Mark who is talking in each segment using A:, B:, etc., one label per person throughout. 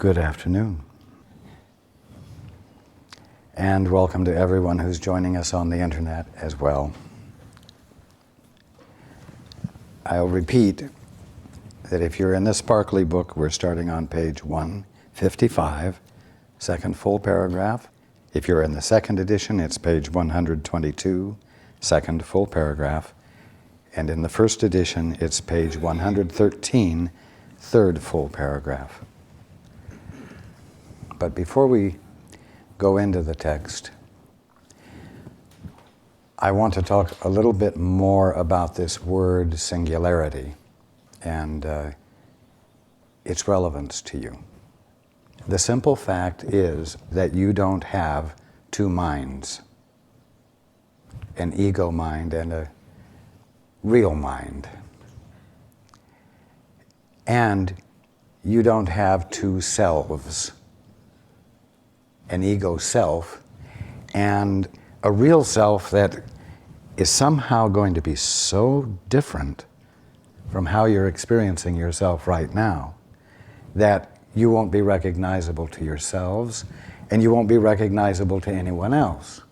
A: Good afternoon. And welcome to everyone who's joining us on the internet as well. I'll repeat that if you're in the Sparkly book, we're starting on page 155, second full paragraph. If you're in the second edition, it's page 122, second full paragraph. And in the first edition, it's page 113, third full paragraph. But before we go into the text, I want to talk a little bit more about this word singularity and its relevance to you. The simple fact is that you don't have two minds, an ego mind and a real mind. And you don't have two selves, an ego self and a real self that is somehow going to be so different from how you're experiencing yourself right now that you won't be recognizable to yourselves and you won't be recognizable to anyone else.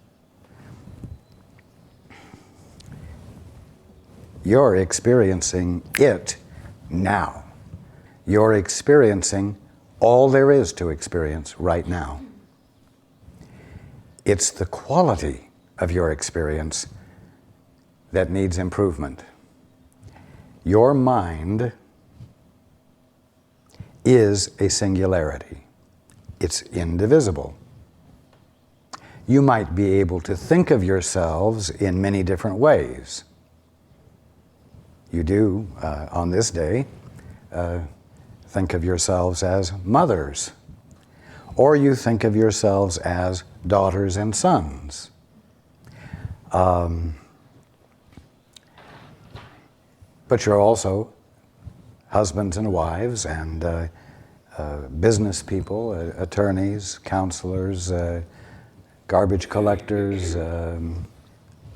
A: You're experiencing it now. You're experiencing all there is to experience right now. It's the quality of your experience that needs improvement. Your mind is a singularity. It's indivisible. You might be able to think of yourselves in many different ways. You do, on this day, think of yourselves as mothers, or you think of yourselves as daughters and sons. But you're also husbands and wives and business people, attorneys, counselors, garbage collectors,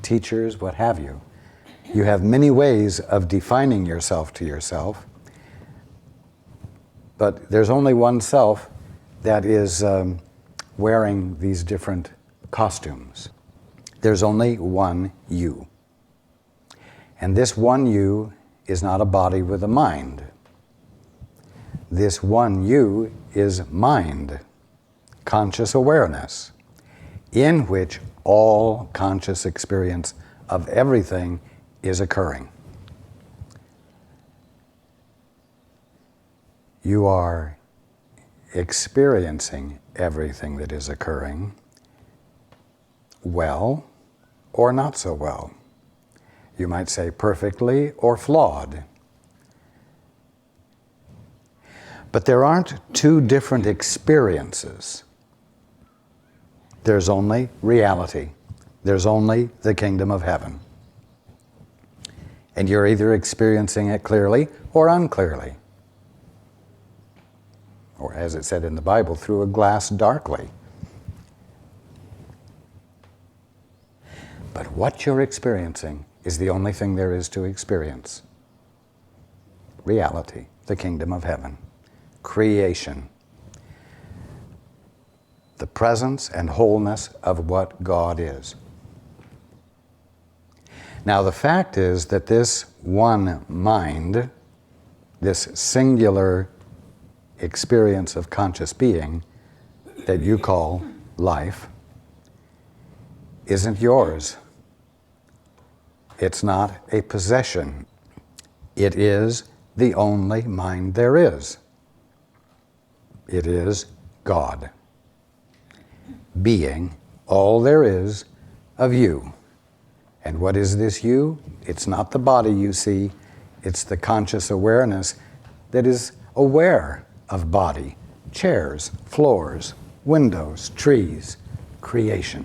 A: teachers, what have you. You have many ways of defining yourself to yourself, but there's only one self that is wearing these different costumes. There's only one you. And this one you is not a body with a mind. This one you is mind, conscious awareness, in which all conscious experience of everything is occurring. You are experiencing everything that is occurring well or not so well. You might say perfectly or flawed. But there aren't two different experiences. There's only reality. There's only the kingdom of heaven. And you're either experiencing it clearly or unclearly. Or as it said in the Bible, through a glass darkly. But what you're experiencing is the only thing there is to experience. Reality, the kingdom of heaven, creation, the presence and wholeness of what God is. Now the fact is that this one mind, this singular experience of conscious being that you call life, isn't yours. It's not a possession. It is the only mind there is. It is God, being all there is of you. And what is this you? It's not the body you see, it's the conscious awareness that is aware of body, chairs, floors, windows, trees, creation.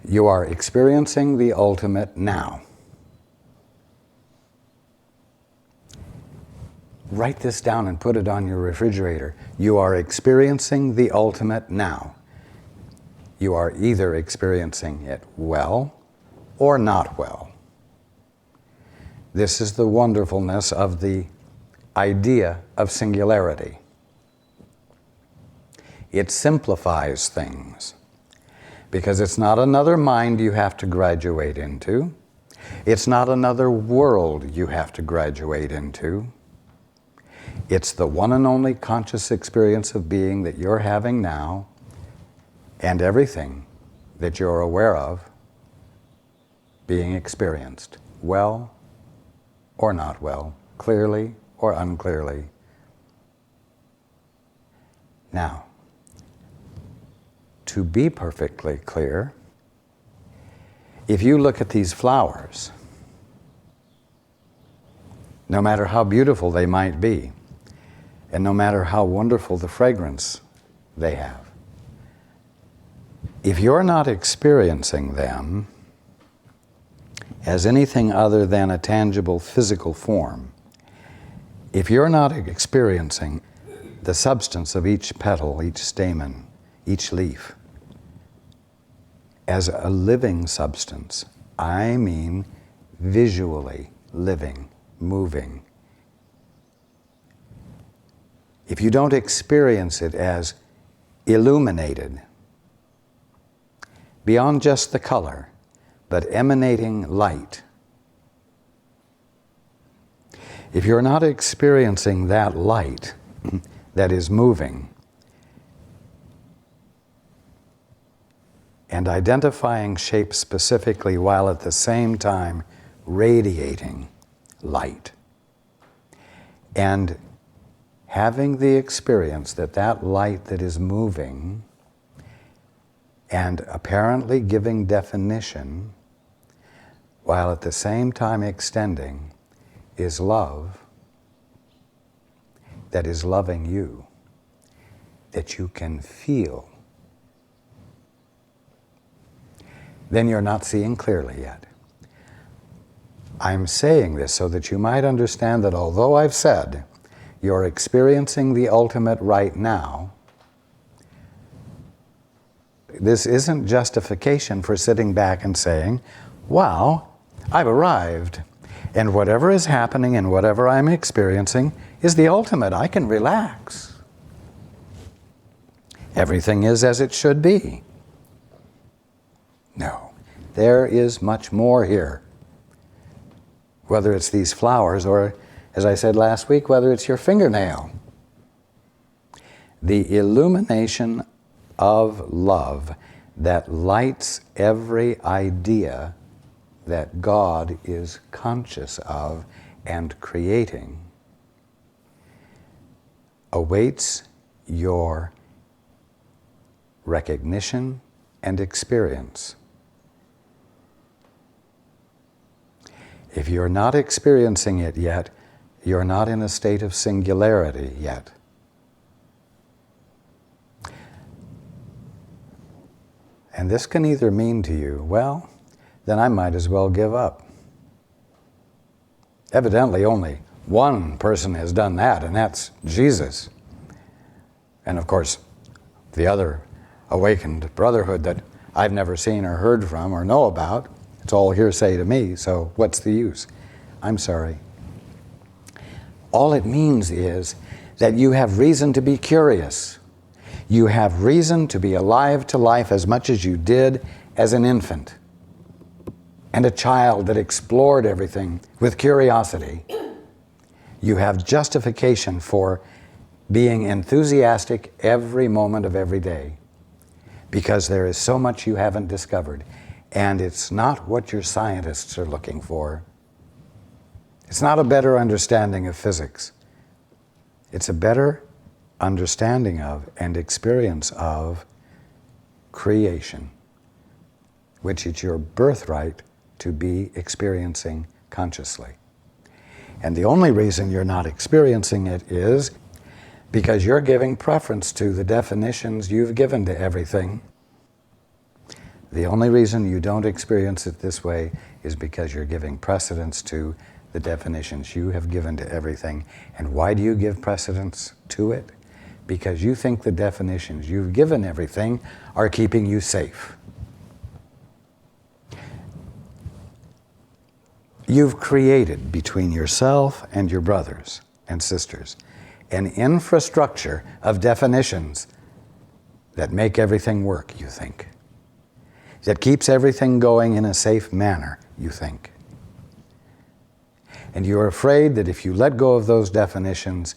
A: You are experiencing the ultimate now. Write this down and put it on your refrigerator. You are experiencing the ultimate now. You are either experiencing it well or not well. This is the wonderfulness of the idea of singularity. It simplifies things. Because it's not another mind you have to graduate into. It's not another world you have to graduate into. It's the one and only conscious experience of being that you're having now, and everything that you're aware of being experienced, well or not well, clearly or unclearly. Now, to be perfectly clear, if you look at these flowers, no matter how beautiful they might be, and no matter how wonderful the fragrance they have, if you're not experiencing them as anything other than a tangible physical form, if you're not experiencing the substance of each petal, each stamen, each leaf, as a living substance, I mean visually living, moving. If you don't experience it as illuminated, beyond just the color, but emanating light, if you're not experiencing that light that is moving, and identifying shape specifically while at the same time radiating light, and having the experience that that light that is moving and apparently giving definition while at the same time extending is love that is loving you, that you can feel, then you're not seeing clearly yet. I'm saying this so that you might understand that although I've said you're experiencing the ultimate right now, this isn't justification for sitting back and saying, wow, I've arrived, and whatever is happening and whatever I'm experiencing is the ultimate. I can relax. Everything is as it should be. No, there is much more here. Whether it's these flowers or, as I said last week, whether it's your fingernail. The illumination of love that lights every idea that God is conscious of and creating awaits your recognition and experience. If you're not experiencing it yet, you're not in a state of singularity yet. And this can either mean to you, well, then I might as well give up. Evidently, only one person has done that, and that's Jesus. And of course, the other awakened brotherhood that I've never seen or heard from or know about, it's all hearsay to me, so what's the use? I'm sorry. All it means is that you have reason to be curious. You have reason to be alive to life as much as you did as an infant and a child that explored everything with curiosity. You have justification for being enthusiastic every moment of every day because there is so much you haven't discovered. And it's not what your scientists are looking for. It's not a better understanding of physics. It's a better understanding of and experience of creation, which it's your birthright to be experiencing consciously. And the only reason you're not experiencing it is because you're giving preference to the definitions you've given to everything. The only reason you don't experience it this way is because you're giving precedence to the definitions you have given to everything. And why do you give precedence to it? Because you think the definitions you've given everything are keeping you safe. You've created between yourself and your brothers and sisters an infrastructure of definitions that make everything work, you think. That keeps everything going in a safe manner, you think. And you're afraid that if you let go of those definitions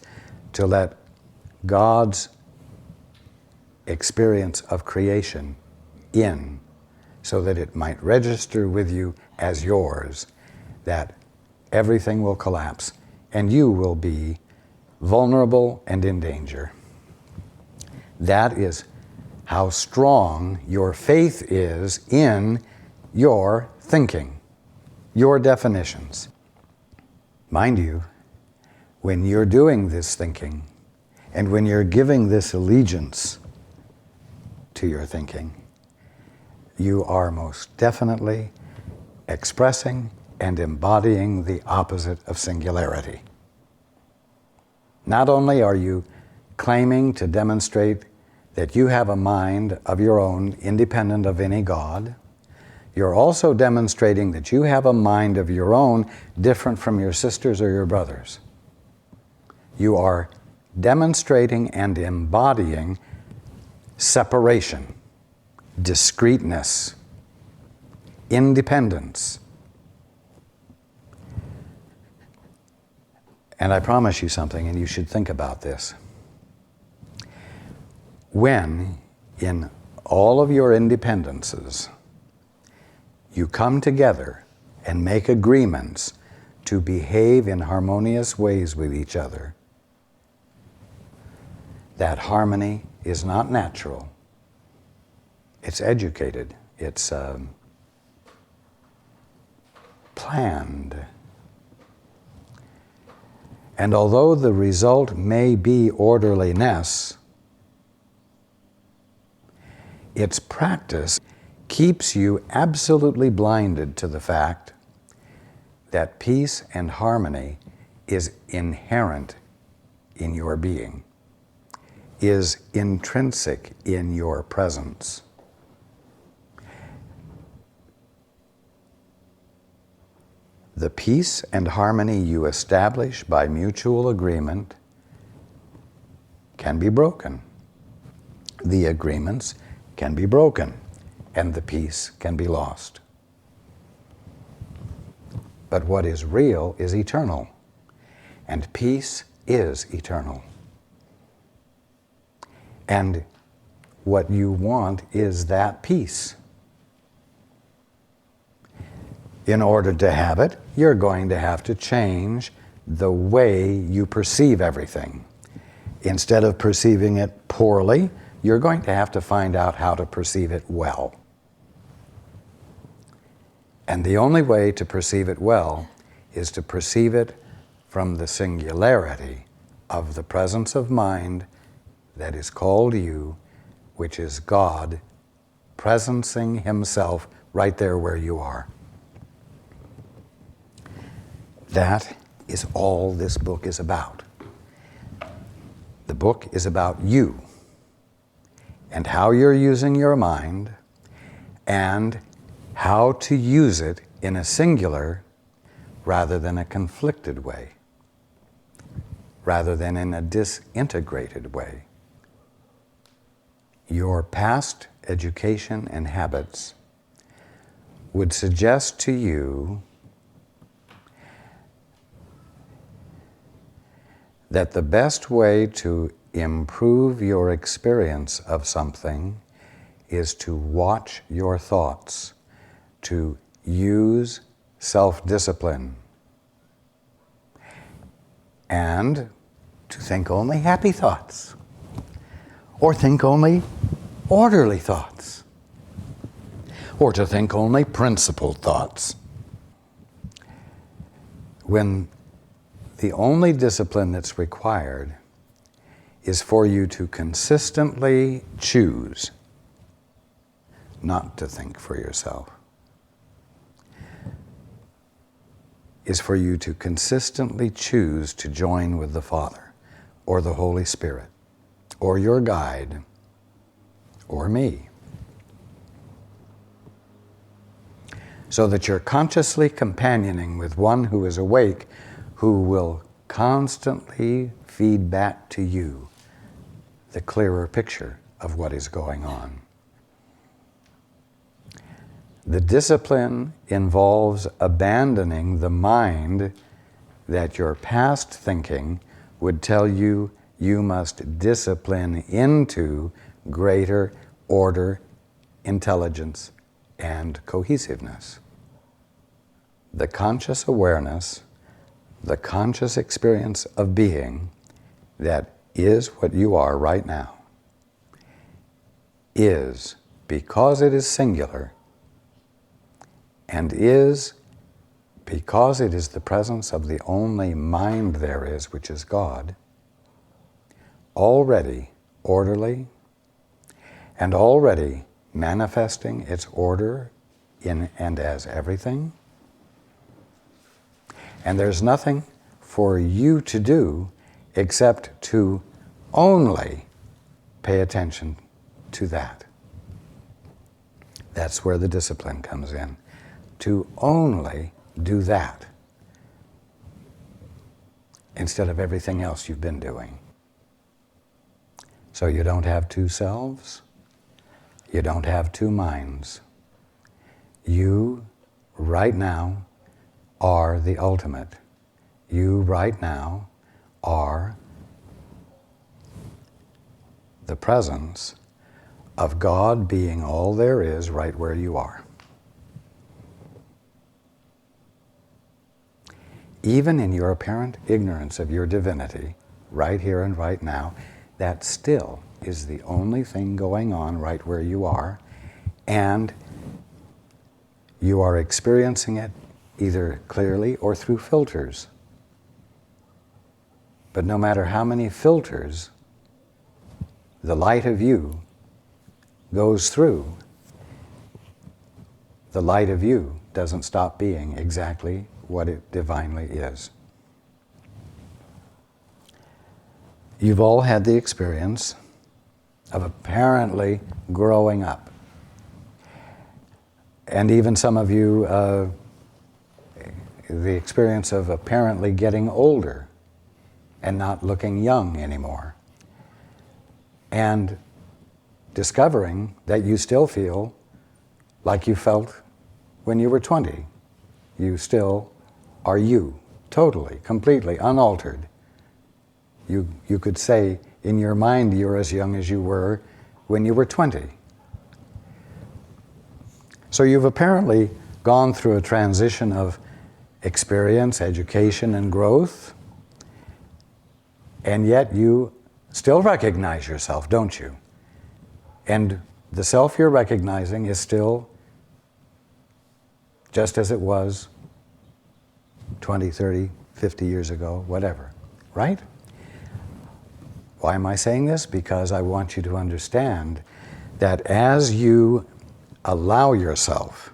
A: to let God's experience of creation in, so that it might register with you as yours, that everything will collapse and you will be vulnerable and in danger. That is how strong your faith is in your thinking, your definitions. Mind you, when you're doing this thinking, and when you're giving this allegiance to your thinking, you are most definitely expressing and embodying the opposite of singularity. Not only are you claiming to demonstrate that you have a mind of your own independent of any God, you're also demonstrating that you have a mind of your own different from your sisters or your brothers. You are demonstrating and embodying separation, discreteness, independence. And I promise you something, and you should think about this. When, in all of your independences, you come together and make agreements to behave in harmonious ways with each other, that harmony is not natural. It's educated. It's planned. And although the result may be orderliness, its practice keeps you absolutely blinded to the fact that peace and harmony is inherent in your being, is intrinsic in your presence. The peace and harmony you establish by mutual agreement can be broken. The agreements can be broken, and the peace can be lost. But what is real is eternal, and peace is eternal. And what you want is that peace. In order to have it, you're going to have to change the way you perceive everything. Instead of perceiving it poorly, you're going to have to find out how to perceive it well. And the only way to perceive it well is to perceive it from the singularity of the presence of mind that is called you, which is God presencing Himself right there where you are. That is all this book is about. The book is about you and how you're using your mind and how to use it in a singular rather than a conflicted way, rather than in a disintegrated way. Your past education and habits would suggest to you that the best way to improve your experience of something is to watch your thoughts, to use self-discipline, and to think only happy thoughts, or think only orderly thoughts, or to think only principled thoughts. When the only discipline that's required is for you to consistently choose not to think for yourself, is for you to consistently choose to join with the Father, or the Holy Spirit, or your guide, or me. So that you're consciously companioning with one who is awake, who will constantly feed back to you the clearer picture of what is going on. The discipline involves abandoning the mind that your past thinking would tell you you must discipline into greater order, intelligence, and cohesiveness. The conscious awareness, the conscious experience of being that is what you are right now, is, because it is singular, and is because it is the presence of the only mind there is, which is God, already orderly and already manifesting its order in and as everything. And there's nothing for you to do except to only pay attention to that. That's where the discipline comes in. To only do that instead of everything else you've been doing. So you don't have two selves. You don't have two minds. You, right now, are the ultimate. You, right now, are the presence of God being all there is right where you are. Even in your apparent ignorance of your divinity, right here and right now, that still is the only thing going on right where you are, and you are experiencing it either clearly or through filters. But no matter how many filters the light of you goes through, the light of you doesn't stop being exactly what it divinely is. You've all had the experience of apparently growing up. And even some of you, the experience of apparently getting older and not looking young anymore. And discovering that you still feel like you felt when you were 20. You still are you, totally, completely, unaltered. You could say in your mind you're as young as you were when you were 20. So you've apparently gone through a transition of experience, education, and growth, and yet you still recognize yourself, don't you? And the self you're recognizing is still just as it was 20, 30, 50 years ago, whatever, right? Why am I saying this? Because I want you to understand that as you allow yourself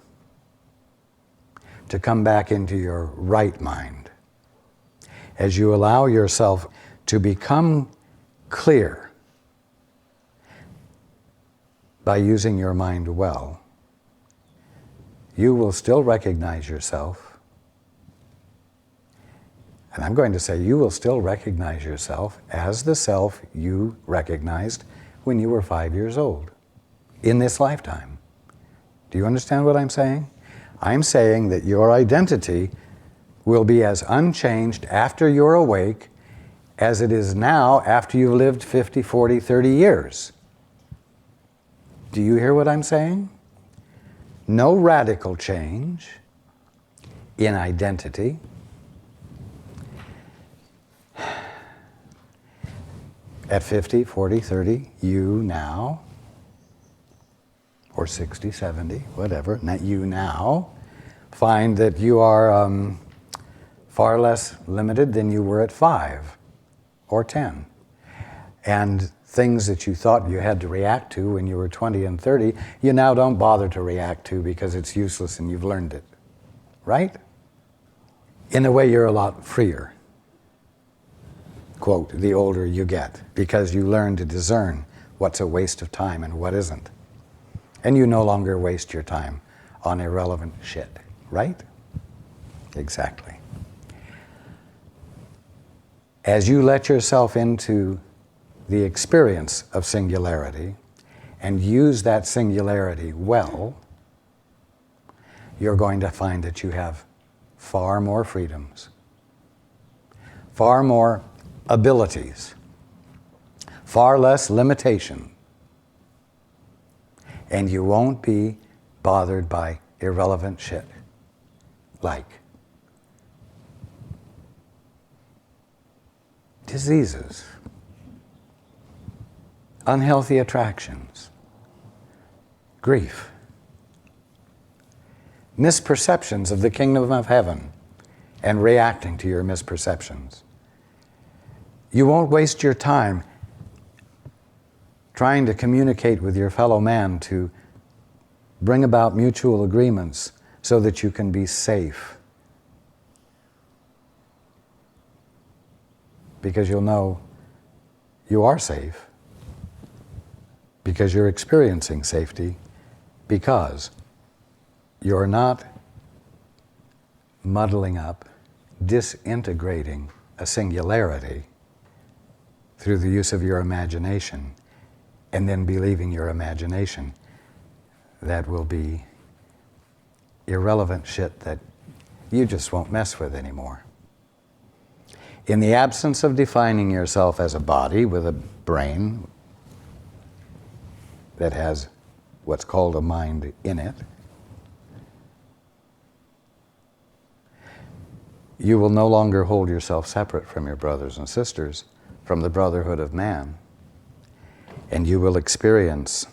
A: to come back into your right mind, as you allow yourself to become clear by using your mind well, you will still recognize yourself. And I'm going to say you will still recognize yourself as the self you recognized when you were 5 years old in this lifetime. Do you understand what I'm saying? I'm saying that your identity will be as unchanged after you're awake as it is now after you've lived 50, 40, 30 years. Do you hear what I'm saying? No radical change in identity. At 50, 40, 30, you now, or 60, 70, whatever, not you now, find that you are far less limited than you were at 5 or 10. And things that you thought you had to react to when you were 20 and 30, you now don't bother to react to because it's useless and you've learned it, right? In a way, you're a lot freer. Quote, the older you get, because you learn to discern what's a waste of time and what isn't. And you no longer waste your time on irrelevant shit, right? Exactly. As you let yourself into the experience of singularity, and use that singularity well, you're going to find that you have far more freedoms, far more abilities, far less limitation, and you won't be bothered by irrelevant shit like diseases, unhealthy attractions, grief, misperceptions of the kingdom of heaven, and reacting to your misperceptions. You won't waste your time trying to communicate with your fellow man to bring about mutual agreements so that you can be safe. Because you'll know you are safe, because you're experiencing safety, because you're not muddling up, disintegrating a singularity through the use of your imagination, and then believing your imagination that will be irrelevant shit that you just won't mess with anymore. In the absence of defining yourself as a body with a brain that has what's called a mind in it, you will no longer hold yourself separate from your brothers and sisters, from the brotherhood of man, and you will experience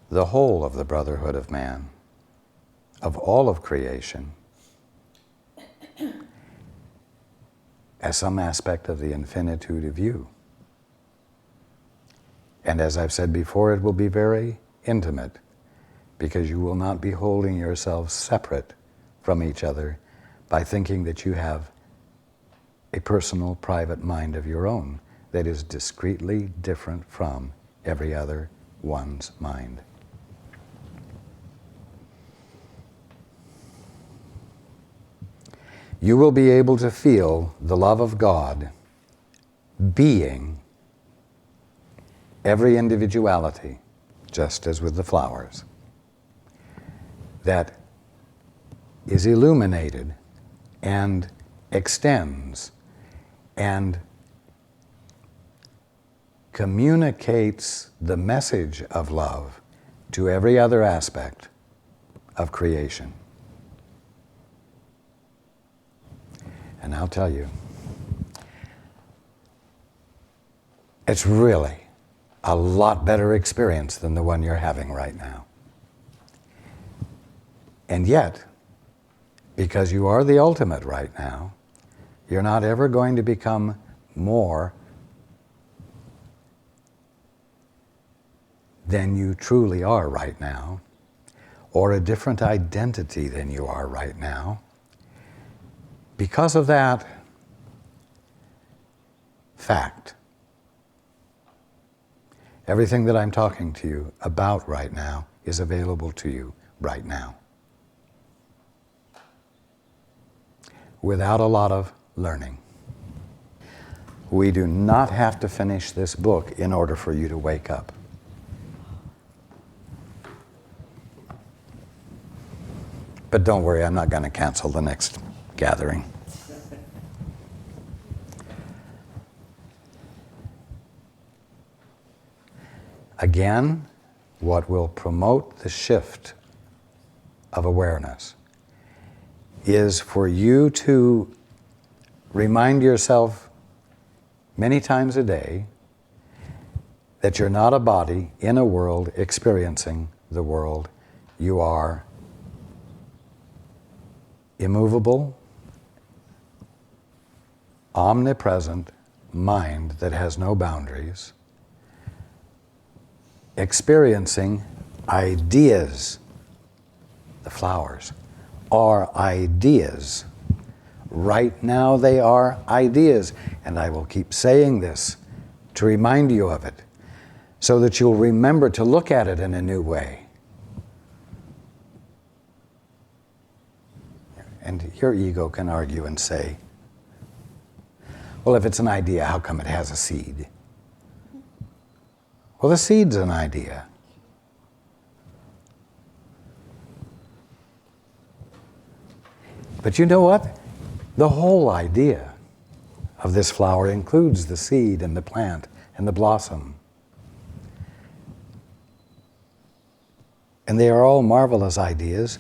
A: the whole of the brotherhood of man, of all of creation, as some aspect of the infinitude of you. And as I've said before, it will be very intimate, because you will not be holding yourselves separate from each other by thinking that you have a personal, private mind of your own that is discretely different from every other one's mind. You will be able to feel the love of God being every individuality, just as with the flowers, that is illuminated and extends and communicates the message of love to every other aspect of creation. And I'll tell you, it's really a lot better experience than the one you're having right now. And yet, because you are the ultimate right now, you're not ever going to become more than you truly are right now, or a different identity than you are right now. Because of that fact, everything that I'm talking to you about right now is available to you right now, without a lot of learning. We do not have to finish this book in order for you to wake up. But don't worry, I'm not going to cancel the next gathering. Again, what will promote the shift of awareness is for you to remind yourself many times a day that you're not a body in a world experiencing the world. You are immovable, omnipresent mind that has no boundaries, experiencing ideas. The flowers are ideas. Right now they are ideas, and I will keep saying this to remind you of it, so that you'll remember to look at it in a new way. And your ego can argue and say, Well, if it's an idea, how come it has a seed? Well, the seed's an idea. But you know what? The whole idea of this flower includes the seed and the plant and the blossom. And they are all marvelous ideas,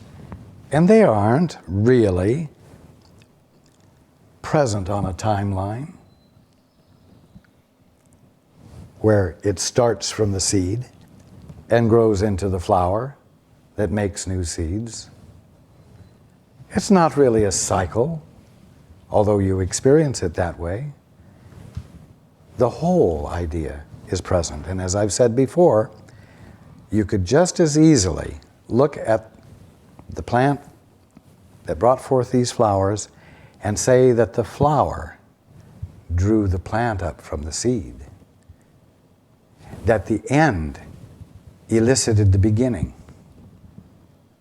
A: and they aren't really present on a timeline where it starts from the seed and grows into the flower that makes new seeds. It's not really a cycle, although you experience it that way. The whole idea is present. And as I've said before, you could just as easily look at the plant that brought forth these flowers and say that the flower drew the plant up from the seed, that the end elicited the beginning.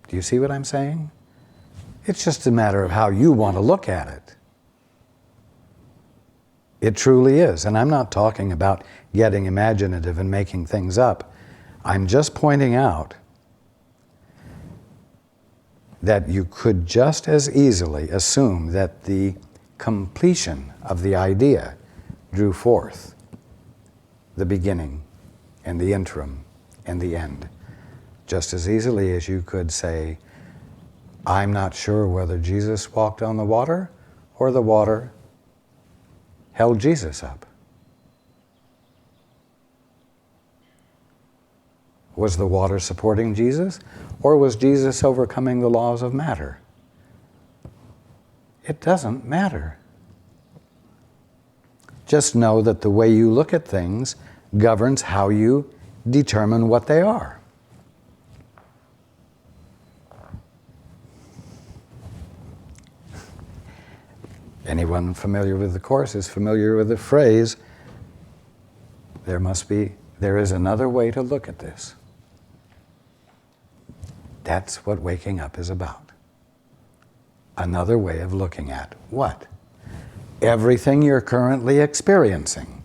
A: Do you see what I'm saying? It's just a matter of how you want to look at it. It truly is. And I'm not talking about getting imaginative and making things up. I'm just pointing out that you could just as easily assume that the completion of the idea drew forth the beginning and the interim and the end, just as easily as you could say, I'm not sure whether Jesus walked on the water or the water held Jesus up. Was the water supporting Jesus, or was Jesus overcoming the laws of matter? It doesn't matter. Just know that the way you look at things governs how you determine what they are. Anyone familiar with the Course is familiar with the phrase, there is another way to look at this. That's what waking up is about. Another way of looking at what? Everything you're currently experiencing.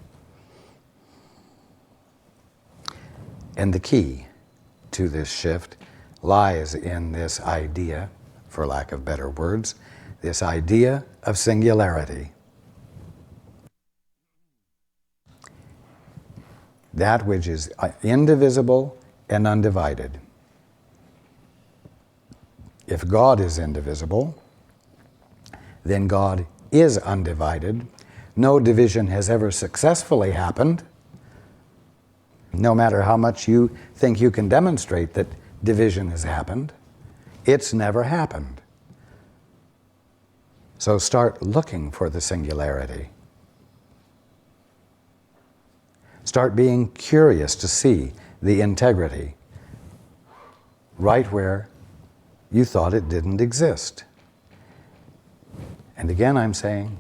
A: And the key to this shift lies in this idea, for lack of better words, this idea of singularity. That which is indivisible and undivided. If God is indivisible, then God is undivided. No division has ever successfully happened. No matter how much you think you can demonstrate that division has happened, it's never happened. So start looking for the singularity. Start being curious to see the integrity right where you thought it didn't exist. And again, I'm saying,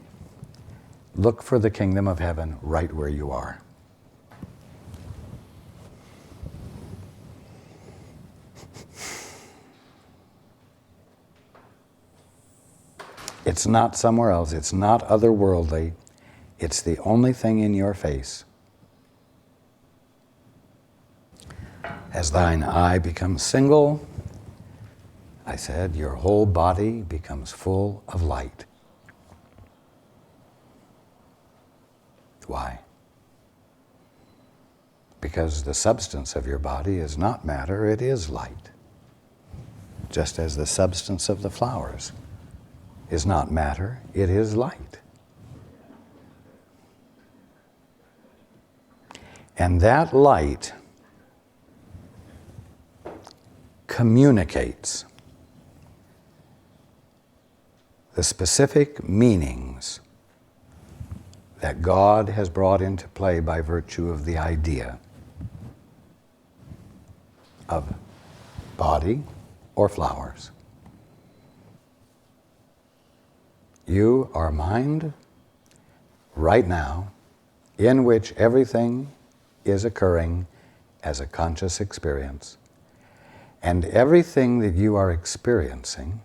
A: look for the kingdom of heaven right where you are. It's not somewhere else. It's not otherworldly. It's the only thing in your face. As thine eye becomes single, I said, your whole body becomes full of light. Why? Because the substance of your body is not matter, it is light. Just as the substance of the flowers is not matter, it is light. And that light communicates the specific meanings that God has brought into play by virtue of the idea of body or flowers. You are mind right now in which everything is occurring as a conscious experience. And everything that you are experiencing